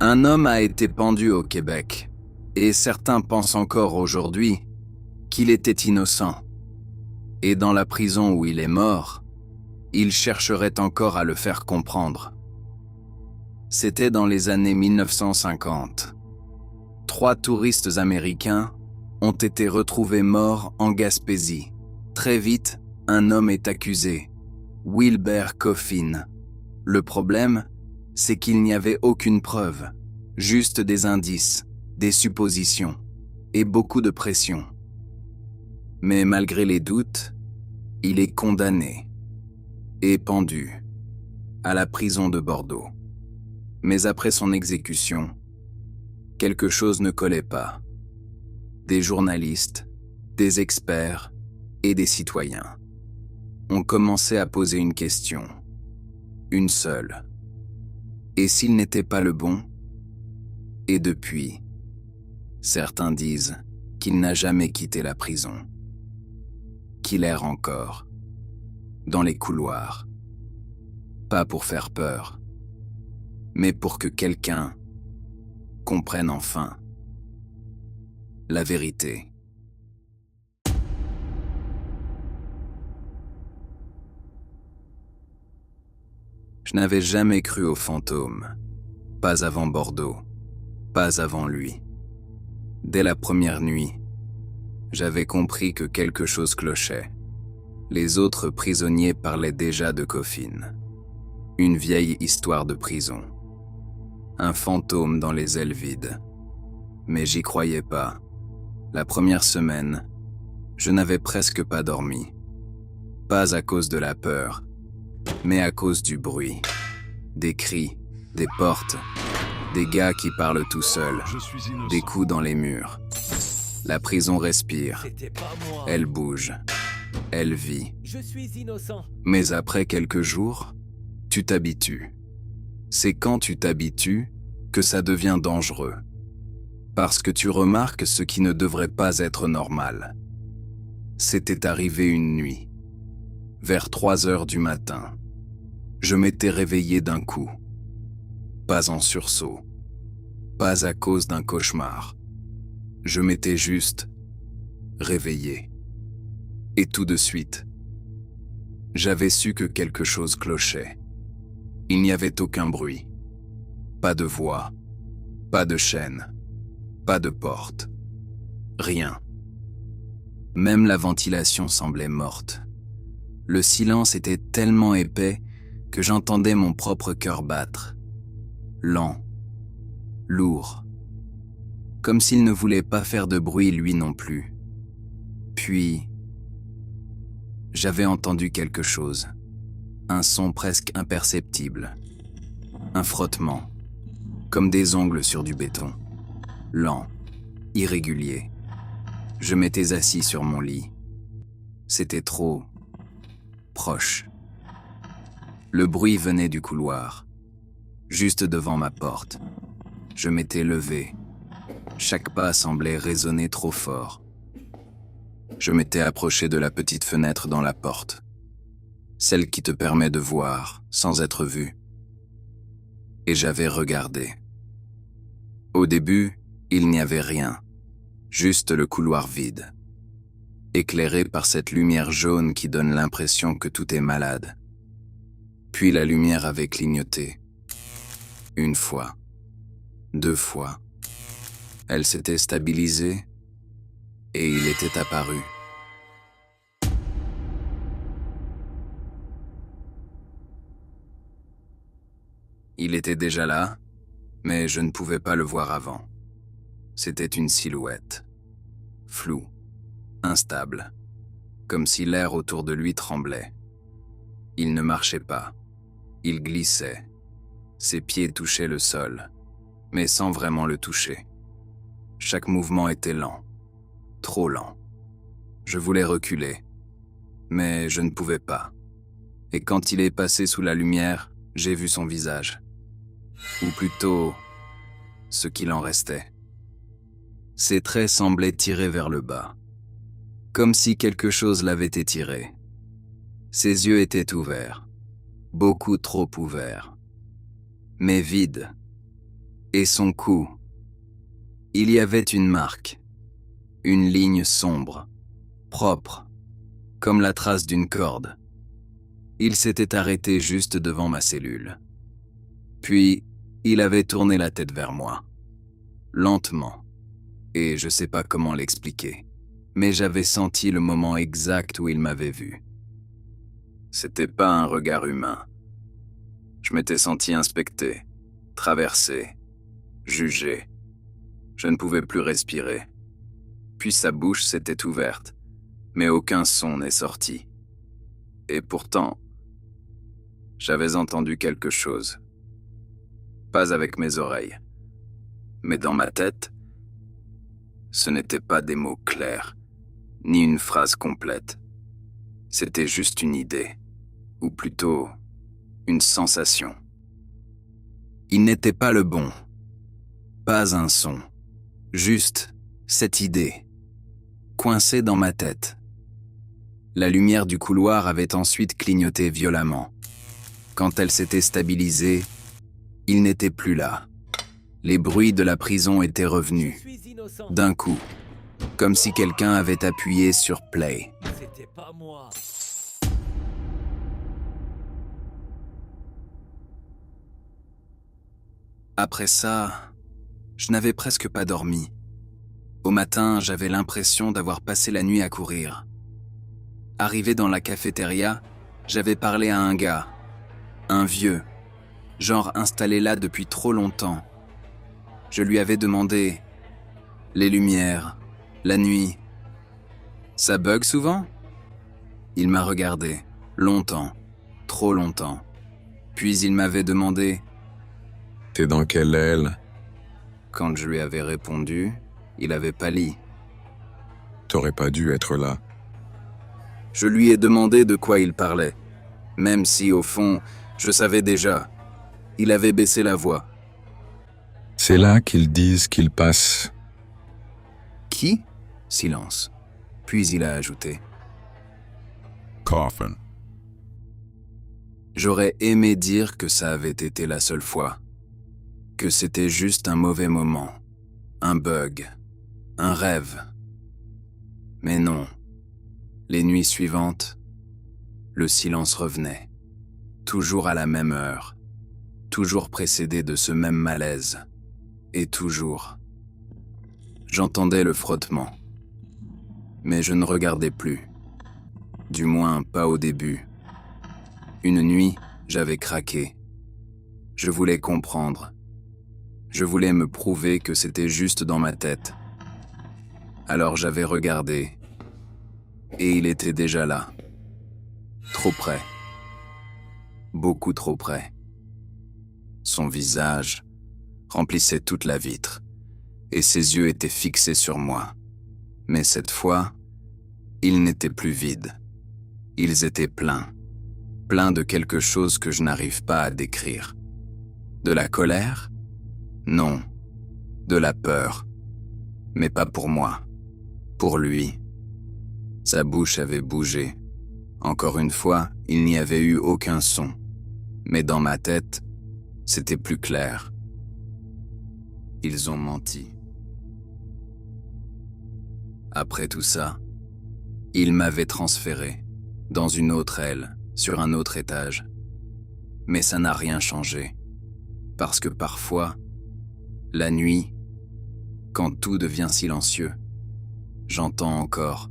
Un homme a été pendu au Québec, et certains pensent encore aujourd'hui qu'il était innocent. Et dans la prison où il est mort, ils chercheraient encore à le faire comprendre. C'était dans les années 1950. 3 touristes américains ont été retrouvés morts en Gaspésie. Très vite, un homme est accusé, Wilbert Coffin. Le problème, c'est qu'il n'y avait aucune preuve, juste des indices, des suppositions et beaucoup de pression. Mais malgré les doutes, il est condamné et pendu à la prison de Bordeaux. Mais après son exécution, quelque chose ne collait pas. Des journalistes, des experts et des citoyens ont commencé à poser une question, une seule. Et s'il n'était pas le bon? Et depuis, certains disent qu'il n'a jamais quitté la prison, qu'il erre encore, dans les couloirs, pas pour faire peur, mais pour que quelqu'un comprenne enfin la vérité. Je n'avais jamais cru aux fantômes, pas avant Bordeaux, pas avant lui. Dès la première nuit, j'avais compris que quelque chose clochait. Les autres prisonniers parlaient déjà de Coffin, une vieille histoire de prison, un fantôme dans les ailes vides. Mais j'y croyais pas. La première semaine, je n'avais presque pas dormi. Pas à cause de la peur, mais à cause du bruit. Des cris, des portes, des gars qui parlent tout seuls, des coups dans les murs. La prison respire, elle bouge, elle vit. Mais après quelques jours, tu t'habitues. C'est quand tu t'habitues que ça devient dangereux. Parce que tu remarques ce qui ne devrait pas être normal. C'était arrivé une nuit. Vers 3 heures du matin, je m'étais réveillé d'un coup. Pas en sursaut. Pas à cause d'un cauchemar. Je m'étais juste réveillé. Et tout de suite, j'avais su que quelque chose clochait. Il n'y avait aucun bruit. Pas de voix. Pas de chaîne. Pas de porte. Rien. Même la ventilation semblait morte. Le silence était tellement épais que j'entendais mon propre cœur battre. Lent. Lourd. Comme s'il ne voulait pas faire de bruit lui non plus. Puis, j'avais entendu quelque chose. Un son presque imperceptible. Un frottement. Comme des ongles sur du béton. Lent. Irrégulier. Je m'étais assis sur mon lit. C'était trop proche. Le bruit venait du couloir, juste devant ma porte. Je m'étais levé. Chaque pas semblait résonner trop fort. Je m'étais approché de la petite fenêtre dans la porte, celle qui te permet de voir sans être vu. Et j'avais regardé. Au début, il n'y avait rien, juste le couloir vide, éclairé par cette lumière jaune qui donne l'impression que tout est malade. Puis la lumière avait clignoté. 1 fois, 2 fois. Elle s'était stabilisée et il était apparu. Il était déjà là, mais je ne pouvais pas le voir avant. C'était une silhouette, floue, instable, comme si l'air autour de lui tremblait. Il ne marchait pas, il glissait. Ses pieds touchaient le sol, mais sans vraiment le toucher. Chaque mouvement était lent, trop lent. Je voulais reculer, mais je ne pouvais pas. Et quand il est passé sous la lumière, j'ai vu son visage. Ou plutôt, ce qu'il en restait. Ses traits semblaient tirés vers le bas, comme si quelque chose l'avait étiré. Ses yeux étaient ouverts, beaucoup trop ouverts, mais vides, Et son cou. Il y avait une marque, une ligne sombre, propre, comme la trace d'une corde. Il s'était arrêté juste devant ma cellule. Puis, il avait tourné la tête vers moi, lentement, et je sais pas comment l'expliquer, mais j'avais senti le moment exact où il m'avait vu. C'était pas un regard humain. Je m'étais senti inspecté, traversé, jugé. Je ne pouvais plus respirer. Puis sa bouche s'était ouverte, mais aucun son n'est sorti. Et pourtant, j'avais entendu quelque chose. Pas avec mes oreilles, mais dans ma tête, ce n'étaient pas des mots clairs, ni une phrase complète. C'était juste une idée, ou plutôt une sensation. Il n'était pas le bon, pas un son, juste cette idée, coincée dans ma tête. La lumière du couloir avait ensuite clignoté violemment. Quand elle s'était stabilisée, il n'était plus là. Les bruits de la prison étaient revenus, d'un coup, comme si quelqu'un avait appuyé sur play. C'était pas moi. Après ça, je n'avais presque pas dormi. Au matin, j'avais l'impression d'avoir passé la nuit à courir. Arrivé dans la cafétéria, j'avais parlé à un gars, un vieux, genre installé là depuis trop longtemps. Je lui avais demandé « Les lumières, la nuit, ça bug souvent ?» Il m'a regardé, longtemps, trop longtemps. Puis il m'avait demandé « T'es dans quelle aile ?» Quand je lui avais répondu, il avait pâli. « T'aurais pas dû être là. » Je lui ai demandé de quoi il parlait, même si, au fond, je savais déjà. Il avait baissé la voix. « C'est là qu'ils disent qu'ils passent. » Qui ? Silence. Puis il a ajouté. « Coffin. » J'aurais aimé dire que ça avait été la seule fois. Que c'était juste un mauvais moment. Un bug. Un rêve. Mais non. Les nuits suivantes, le silence revenait. Toujours à la même heure. Toujours précédé de ce même malaise. Et toujours. J'entendais le frottement. Mais je ne regardais plus. Du moins, pas au début. Une nuit, j'avais craqué. Je voulais comprendre. Je voulais me prouver que c'était juste dans ma tête. Alors j'avais regardé. Et il était déjà là. Trop près. Beaucoup trop près. Son visage remplissait toute la vitre, et ses yeux étaient fixés sur moi. Mais cette fois, ils n'étaient plus vides. Ils étaient pleins. Pleins de quelque chose que je n'arrive pas à décrire. De la colère ? Non. De la peur. Mais pas pour moi. Pour lui. Sa bouche avait bougé. Encore une fois, il n'y avait eu aucun son. Mais dans ma tête, c'était plus clair. Ils ont menti. Après tout ça, il m'avait transféré dans une autre aile, sur un autre étage. Mais ça n'a rien changé. Parce que parfois, la nuit, quand tout devient silencieux, j'entends encore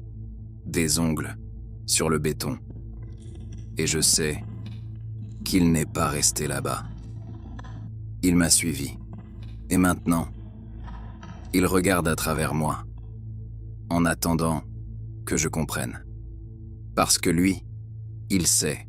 des ongles sur le béton. Et je sais qu'il n'est pas resté là-bas. Il m'a suivi. Et maintenant, il regarde à travers moi, en attendant que je comprenne. Parce que lui, il sait.